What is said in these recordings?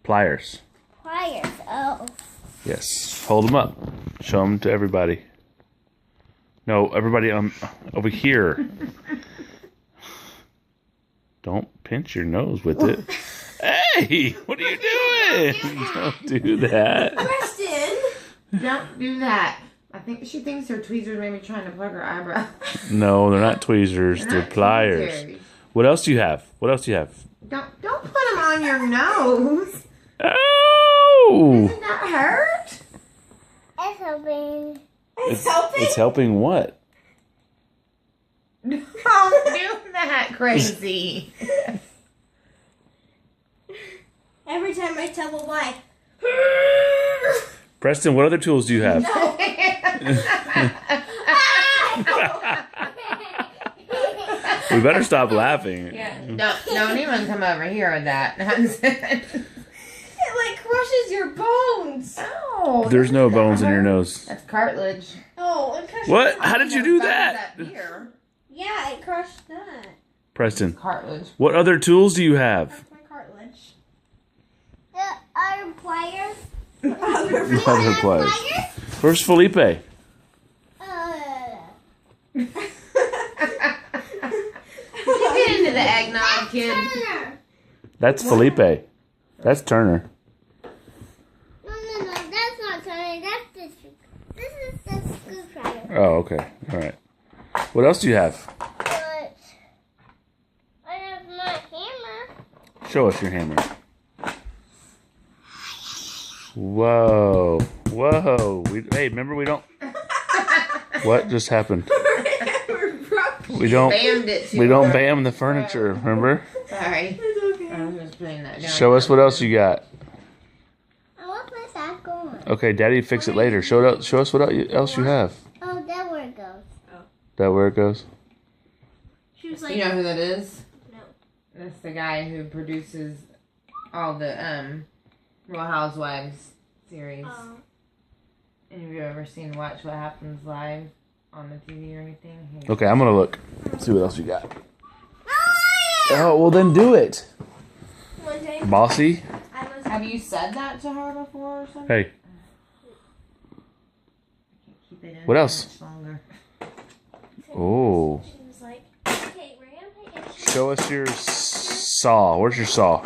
Pliers. Pliers. Oh. Yes. Hold them up. Show them to everybody. No, everybody over here. Don't pinch your nose with it. Hey, what are you doing? Don't do that. Prestynn! Don't do that. I think she thinks her tweezers may be trying to plug her eyebrow. No, they're not tweezers. They're pliers. Tweezers. What else do you have? What else do you have? Don't put them on your nose. Oh! Doesn't that hurt? It's helping. It's helping? It's helping what? Don't do that, crazy. Every time I tell a lie. Preston, what other tools do you have? We better stop laughing. Yeah, don't even come over here with that. It like crushes your bones. Oh, There's no bones in your nose. That's cartilage. Oh, it crushes. What? How did you do that? Here. Yeah, it crushed that. Preston, Cartilage. what other tools do you have? That's my cartilage. The other pliers. Other pliers. Where's Felipe? Get into the eggnog, kid. That's Felipe. That's Turner. No, that's not Turner. This is the screwdriver. Oh, okay. All right. What else do you have? But I have my hammer. Show us your hammer. Whoa. Whoa. Hey, remember we don't... What just happened? We don't bam the furniture, remember? Sorry. I'm just putting that down. Show us what else you got. I want my sack going. Okay, Daddy, fix it later. Show us what else you have. Oh, that's where it goes. That where it goes? She was like, You know who that is? No. That's the guy who produces all the Real Housewives series. And have you ever seen Watch What Happens Live on the TV or anything? Okay, I'm gonna look. See what else you got. Oh, well then do it. One day, Bossy. Have you said that to her before or something? Hey, Keep it in What there else? much longer. oh. she was like, okay, we're gonna play it. Show us your saw. Where's your saw?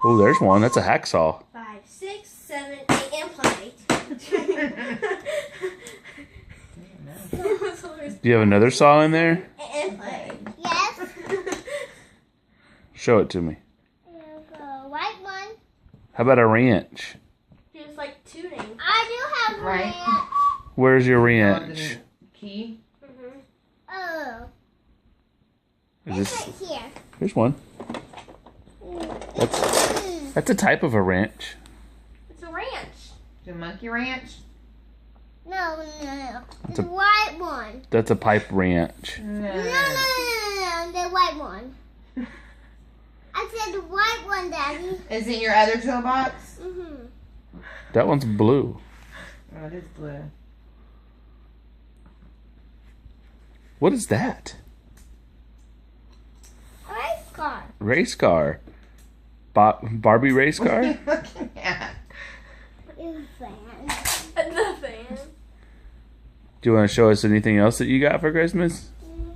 Oh, there's one. That's a hacksaw. 5, 6, 7, 8, and play. Do you have another saw in there? And play. Yes. Show it to me. White one. How about a wrench? She was like tuning. I do have a Right. wrench. Where's your Oh, wrench? the key? Oh. Is It's this? right here. Here's one. That's a type of a wrench. It's a ranch. The monkey ranch? No. The white one. That's a pipe wrench. No. The white one. I said the white one, Daddy. Is it your other toolbox? That one's blue. Oh, it is blue. What is that? A race car. Race car. Barbie race car? What are you looking at? The fan. The fan. Do you want to show us anything else that you got for Christmas? Oh,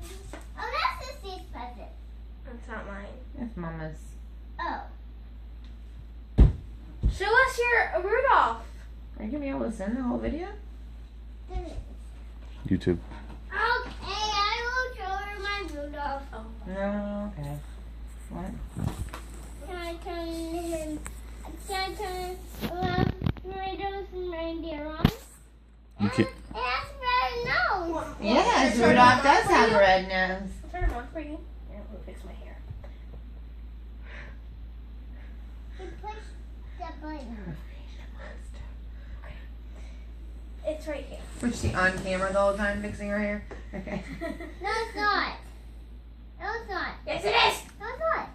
that's Sissy's present. That's not mine. That's Mama's. Oh. Show us your Rudolph. Are you going to be able to send the whole video? YouTube. Okay, I will show her my Rudolph. Oh. No, okay. What? Can I turn tomatoes and reindeer on? You can. It has red nose. Yes, Rudolph does have a red nose. I'll turn them on for you. Here, I'm going to fix my hair. You push the button. It's right here. Was she on camera the whole time fixing her hair? Okay. No, it's not. No, it's not. Yes, it is. No, it's not.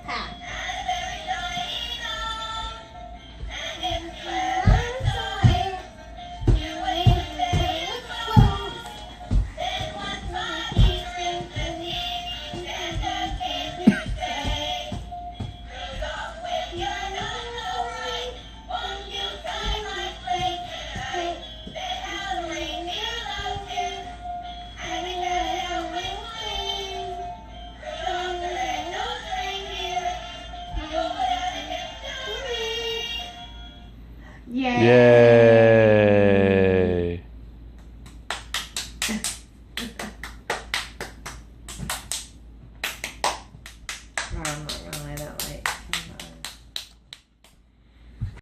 Ha. Yay! Yay.